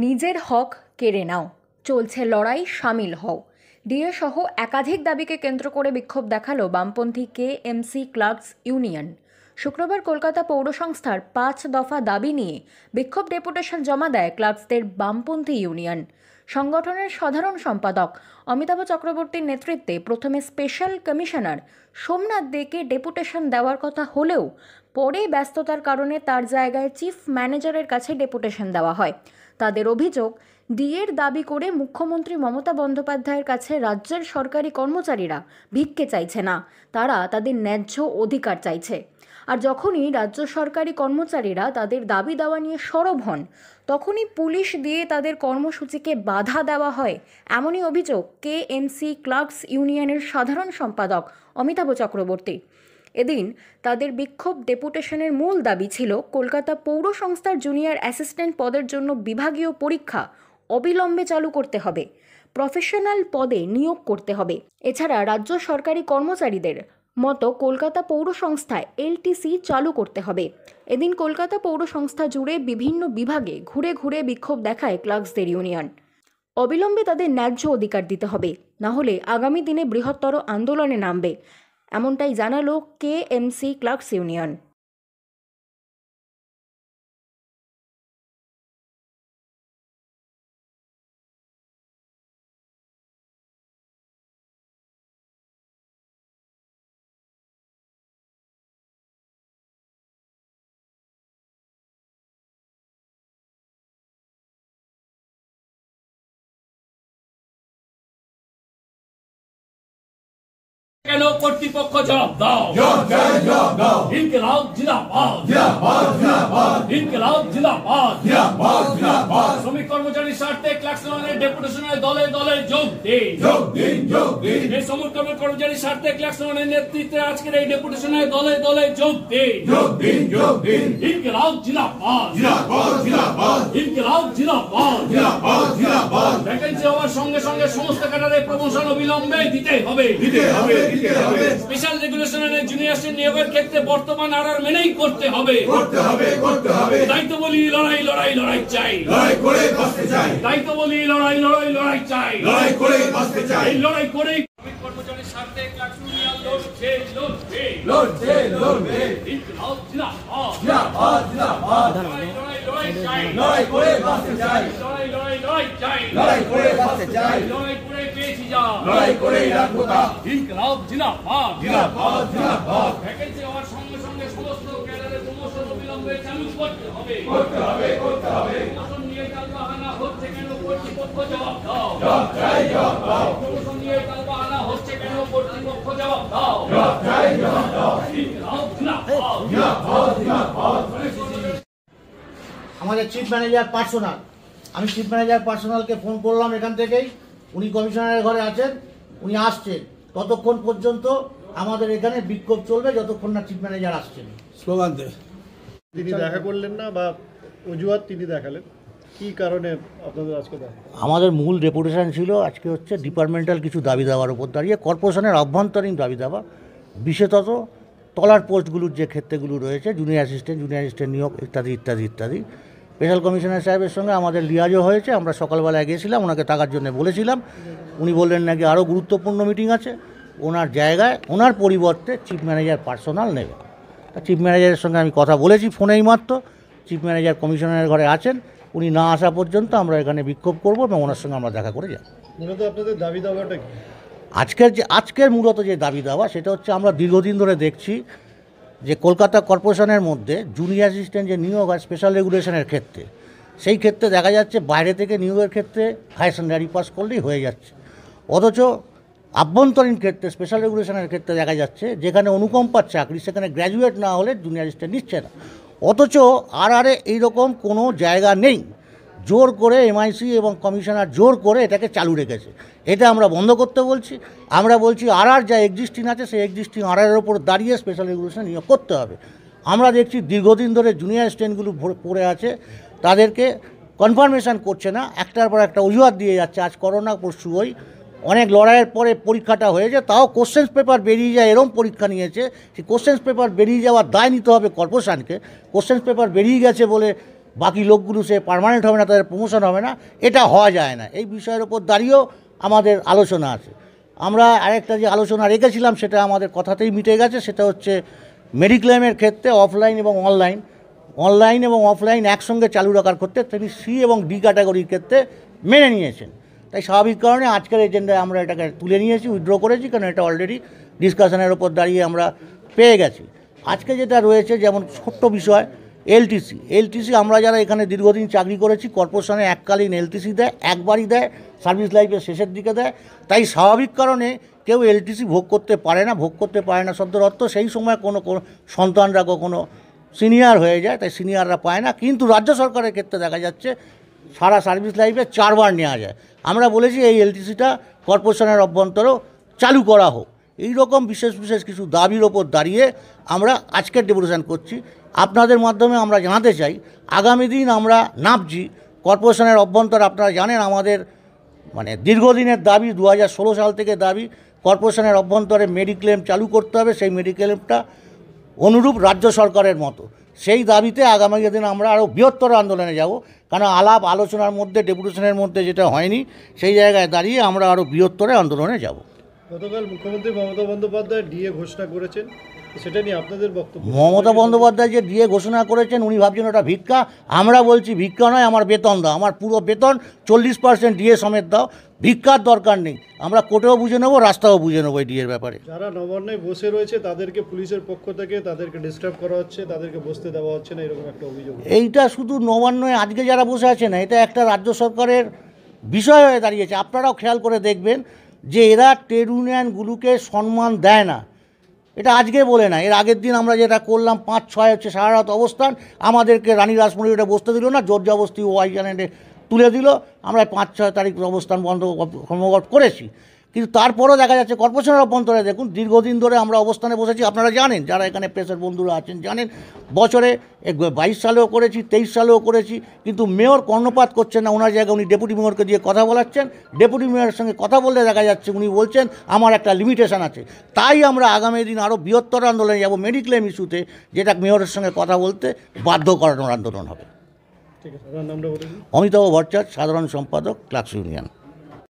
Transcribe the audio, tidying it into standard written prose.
নিজের হক কেড়ে নাও, চলছে লড়াই, সামিল হও। ডিএ সহ একাধিক দাবিকে কেন্দ্র করে বিক্ষোভ দেখালো বামপন্থী কেএমসি ক্লার্কস ইউনিয়ন। শুক্রবার কলকাতা পৌর সংস্থার 5 দফা দাবি নিয়ে বিক্ষোভ ডেপুটেশন জমা দেয় ক্লার্কসদের বামপন্থী ইউনিয়ন। সংগঠনের সাধারণ সম্পাদক অমিতাভ চক্রবর্তীর নেতৃত্বে প্রথমে স্পেশাল কমিশনার সোমনাথ দেকে ডেপুটেশন দেওয়ার কথা হলেও পরে ব্যস্ততার কারণে তার জায়গায় চিফ ম্যানেজারের কাছে ডেপুটেশন দেওয়া হয়। তাদের অভিযোগ, ডিএর দাবি করে মুখ্যমন্ত্রী মমতা বন্দ্যোপাধ্যায়ের কাছে রাজ্যের সরকারি কর্মচারীরা ভিক্ষে চাইছে না, তারা তাদের ন্যায্য অধিকার চাইছে। আর যখনই রাজ্য সরকারি কর্মচারীরা তাদের দাবি দেওয়া নিয়ে সরব হন, তখনই পুলিশ দিয়ে তাদের কর্মসূচিকে বাধা দেওয়া হয়। এমনই অভিযোগ কেএমসি ক্লার্কস ইউনিয়নের সাধারণ সম্পাদক অমিতাভ চক্রবর্তী। এদিন তাদের বিক্ষোভ ডেপুটেশনের মূল দাবি ছিল কলকাতা পৌর সংস্থার জুনিয়র অ্যাসিস্ট্যান্ট পদের জন্য বিভাগীয় পরীক্ষা অবিলম্বে চালু করতে হবে, প্রফেশনাল পদে নিয়োগ করতে হবে। এছাড়া রাজ্য সরকারি কর্মচারীদের মতো কলকাতা পৌর সংস্থায় এলটিসি চালু করতে হবে। এদিন কলকাতা পৌর সংস্থা জুড়ে বিভিন্ন বিভাগে ঘুরে ঘুরে বিক্ষোভ দেখায় ক্লার্কসদের ইউনিয়ন। অবিলম্বে তাদের ন্যায্য অধিকার দিতে হবে, না হলে আগামী দিনে বৃহত্তর আন্দোলনে নামবে, এমনটাই জানালো কেএমসি ক্লার্কস ইউনিয়ন। কেন কর্তৃপক্ষ জবাব দাও, ইনকিলাব জিন্দাবাদ, ইনকিলাব জিন্দাবাদ। শ্রমিক কর্মচারীর স্বার্থে ক্লার্কসনের ডেপুটেশনের দলে দলে যোগ দিন। এই শ্রমিক কর্মচারীর স্বার্থে ক্লার্কসনের নেতৃত্বে আজকের এই ডেপুটেশনের দলে দলে যোগ দিন। ইনকিলাব জিন্দাবাদ, ইনকিলাব জিন্দাবাদ। ভ্যাকেন্সি হওয়ার সঙ্গে সঙ্গে সমস্ত ক্যাডারে প্রমোশন অবিলম্বে দিতে হবে। স্পেশাল রেগুলেশনের জুনিয়র নিয়োগের ক্ষেত্রে বর্তমান আরআর মেনেই করতে হবে। দায়িত্ব বলি লড়াই লড়াই লড়াই চাই, দায়িত্ব বলি লড়াই লড়াই লড়াই চাই, এই লড়াই করেই কর্মচারীর স্বার্থে ক্লার্কস ইউনিয়ন লড়বে। ইনকিলাব জিন্দাবাদ, লড়াই চাই, লড়াই করে বাঁচতে চাই, লড়াই করে পেয়েছি যা, লড়াই করে রাখবো তা। ইনকিলাব জিন্দাবাদ, ভ্যাকেন্সি হওয়ার সঙ্গে সঙ্গে সমস্ত ক্যাডারের প্রমোশন অবিলম্বে চালু করতে হবে। প্রমোশন নিয়ে টালবাহানা হচ্ছে কেন কর্তৃপক্ষ জবাব দাও, প্রমোশন নিয়ে টালবাহানা হচ্ছে কেন কর্তৃপক্ষ জবাব দাও। ইনকিলাব জিন্দাবাদ। আমাদের চিফ ম্যানেজার পার্সোনাল, আমি চিফ ম্যানেজার পার্সোনালকে ফোন করলাম এখান থেকেই, উনি কমিশনারের ঘরে আছেন, উনি আসছেন। ততক্ষণ পর্যন্ত আমাদের এখানে বিক্ষোভ চলবে যতক্ষণ না চিফ ম্যানেজার আসছেন। স্লোগান দেয়। তিনি দেখা করলেন না বা অজুহাত তিনি দেখালেন, কি কারণে আপনাদের আজকে দেখা? আমাদের মূল ডেপুটেশন ছিল আজকে হচ্ছে ডিপার্টমেন্টাল কিছু দাবি দেওয়ার উপর দাঁড়িয়ে, কর্পোরেশনের অভ্যন্তরীণ দাবি দেওয়া, বিশেষত তলার পোস্টগুলোর যে ক্ষেত্রগুলো রয়েছে, জুনিয়র অ্যাসিস্ট্যান্ট নিয়োগ ইত্যাদি ইত্যাদি ইত্যাদি। স্পেশাল কমিশনার সাহেবের সঙ্গে আমাদের লিয়াজও হয়েছে, আমরা সকালবেলায় গেছিলাম, ওনাকে থাকার জন্য বলেছিলাম। উনি বললেন নাকি আরও গুরুত্বপূর্ণ মিটিং আছে, ওনার জায়গায় ওনার পরিবর্তে চিফ ম্যানেজার পার্সোনাল নেবে। তা চিফ ম্যানেজারের সঙ্গে আমি কথা বলেছি ফোনেই মাত্র, চিফ ম্যানেজার কমিশনারের ঘরে আছেন, উনি না আসা পর্যন্ত আমরা এখানে বিক্ষোভ করবো এবং ওনার সঙ্গে আমরা দেখা করে যাব। মূলত আপনাদের দাবি দাওয়াটা কি? আজকের মূলত যে দাবি দেওয়া সেটা হচ্ছে, আমরা দীর্ঘদিন ধরে দেখছি যে কলকাতা কর্পোরেশনের মধ্যে জুনিয়র অ্যাসিস্ট্যান্ট যে নিয়োগ হয় স্পেশাল রেগুলেশনের ক্ষেত্রে, সেই ক্ষেত্রে দেখা যাচ্ছে বাইরে থেকে নিয়োগের ক্ষেত্রে হায়ার সেকেন্ডারি পাস করলেই হয়ে যাচ্ছে। অথচ আভ্যন্তরীণ ক্ষেত্রে স্পেশাল রেগুলেশনের ক্ষেত্রে দেখা যাচ্ছে যেখানে অনুকম্পার চাকরি, সেখানে গ্র্যাজুয়েট না হলে জুনিয়র অ্যাসিস্ট্যান্ট নিচ্ছে না। অথচ আরআরে এইরকম কোনো জায়গা নেই, জোর করে এমআইসি এবং কমিশনার জোর করে এটাকে চালু রেখেছে। এটা আমরা বন্ধ করতে বলছি। আমরা বলছি আরআর যা এক্সিস্টিং আছে সেই এক্সিস্টিং আরআরের ওপর দাঁড়িয়ে স্পেশাল রেগুলেশন নিয়োগ করতে হবে। আমরা দেখছি দীর্ঘদিন ধরে জুনিয়র অ্যাসিস্ট্যান্টগুলো পড়ে আছে, তাদেরকে কনফার্মেশন করছে না, একটার পর একটা অজুহাত দিয়ে যাচ্ছে। আজ করোনা, পরশু ওই অনেক লড়াইয়ের পরে পরীক্ষাটা হয়েছে, তাও কোশ্চেন্স পেপার বেরিয়ে যায় এরম পরীক্ষা নিয়েছে। সেই কোশ্চেন্স পেপার বেরিয়ে যাওয়ার দায় নিতে হবে কর্পোরেশনকে। কোশ্চেন্স পেপার বেরিয়ে গেছে বলে বাকি লোকগুলো সে পার্মানেন্ট হবে না, তাদের প্রমোশন হবে না, এটা হওয়া যায় না। এই বিষয়ের ওপর দাঁড়িয়েও আমাদের আলোচনা আছে। আমরা আরেকটা যে আলোচনা রেখেছিলাম সেটা আমাদের কথাতেই মিটে গেছে, সেটা হচ্ছে মেডিক্লেমের ক্ষেত্রে অফলাইন এবং অনলাইন এবং অফলাইন একসঙ্গে চালু রাখার ক্ষেত্রে তিনি সি এবং ডি ক্যাটাগরির ক্ষেত্রে মেনে নিয়েছেন। তাই স্বাভাবিক কারণে আজকের এজেন্ডায় আমরা এটাকে তুলে নিয়েছি, উইথড্র করেছি, কারণ এটা অলরেডি ডিসকাশনের ওপর দাঁড়িয়ে আমরা পেয়ে গেছি। আজকে যেটা রয়েছে, যেমন ছোট্ট বিষয় এলটিসি আমরা যারা এখানে দীর্ঘদিন চাকরি করেছি, কর্পোরেশনে এককালীন এলটিসি দেয়, একবারই দেয়, সার্ভিস লাইফের শেষের দিকে দেয়। তাই স্বাভাবিক কারণে কেউ এলটিসি ভোগ করতে পারে না শব্দের অর্থ সেই সময় কোনো সন্তানরা কখনো সিনিয়র হয়ে যায়, তাই সিনিয়ররা পায় না। কিন্তু রাজ্য সরকারের ক্ষেত্রে দেখা যাচ্ছে সারা সার্ভিস লাইফে 4 বার নেওয়া যায়। আমরা বলেছি এই এলটিসিটা কর্পোরেশনের অভ্যন্তরেও চালু করা হোক। এই রকম বিশেষ কিছু দাবির ওপর দাঁড়িয়ে আমরা আজকের ডেপুটেশন করছি। আপনাদের মাধ্যমে আমরা জানাতে চাই, আগামী দিন আমরা নামছি কর্পোরেশনের অভ্যন্তর। আপনারা জানেন আমাদের দীর্ঘদিনের দাবি, 2016 সাল থেকে দাবি, কর্পোরেশনের অভ্যন্তরে মেডিক্লেম চালু করতে হবে। সেই মেডিক্লেমটা অনুরূপ রাজ্য সরকারের মতো, সেই দাবিতে আগামী দিন আমরা আরও বৃহত্তর আন্দোলনে যাব। কারণ আলাপ আলোচনার মধ্যে, ডেপুটেশনের মধ্যে যেটা হয়নি, সেই জায়গায় দাঁড়িয়ে আমরা আরও বৃহত্তর আন্দোলনে যাব। গতকাল মুখ্যমন্ত্রী মমতা বন্দ্যোপাধ্যায় ডিএ ঘোষণা করেছেন, সেটা নিয়ে আপনাদের বক্তব্য? মমতা বন্দ্যোপাধ্যায় যে ডিএ ঘোষণা করেছেন, উনি ভাবছেন ওটা ভিক্ষা। আমরা বলছি ভিক্ষা নয়, আমার বেতন দাও, আমার পুরো বেতন 40% ডিএ সমেত দাও, ভিক্ষার দরকার নেই। আমরা কোর্টেও বুঝে নেবো, রাস্তাও বুঝে নেবো এই ডিএর ব্যাপারে। যারা নবান্নে বসে রয়েছে তাদেরকে পুলিশের পক্ষ থেকে তাদেরকে ডিস্টার্ব করা হচ্ছে, তাদেরকে বসতে দেওয়া হচ্ছে না, এরকম একটা অভিযোগ। এইটা শুধু নবান্নয় আজকে যারা বসে আছে না, এটা একটা রাজ্য সরকারের বিষয় হয়ে দাঁড়িয়েছে। আপনারাও খেয়াল করে দেখবেন যে এরা ট্রেড ইউনিয়নগুলোকে সম্মান দেয় না। এটা আজকে বলে না, এর আগের দিন আমরা যেটা করলাম 5-6 হচ্ছে সারা রাত অবস্থান, আমাদেরকে রানী রাসমণিটা বসতে দিল না, জোর জবরদস্তি ওয়াই চ্যানেলে তুলে দিল। আমরা 5-6 তারিখ অবস্থান বন্ধ কর্মঘট করেছি। কিন্তু তারপরও দেখা যাচ্ছে কর্পোরেশনের অভ্যন্তরে দেখুন, দীর্ঘদিন ধরে আমরা অবস্থানে বসেছি। আপনারা জানেন, যারা এখানে প্রেসের বন্ধুরা আছেন জানেন, বছরে 22 সালেও করেছি, 23 সালেও করেছি, কিন্তু মেয়র কর্ণপাত করছেন না। ওনার জায়গায় উনি ডেপুটি মেয়রকে দিয়ে কথা বলাচ্ছেন। ডেপুটি মেয়রের সঙ্গে কথা বললে দেখা যাচ্ছে উনি বলছেন আমার একটা লিমিটেশন আছে। তাই আমরা আগামী দিন আরও বৃহত্তর আন্দোলনে যাব মেডিক্লেম ইস্যুতে, যেটা মেয়রের সঙ্গে কথা বলতে বাধ্য করানোর আন্দোলন হবে। ঠিক আছে, আপনার নামটা বলুন। অমিতাভ ভট্টাচার্য, সাধারণ সম্পাদক, ক্লার্কস ইউনিয়ন।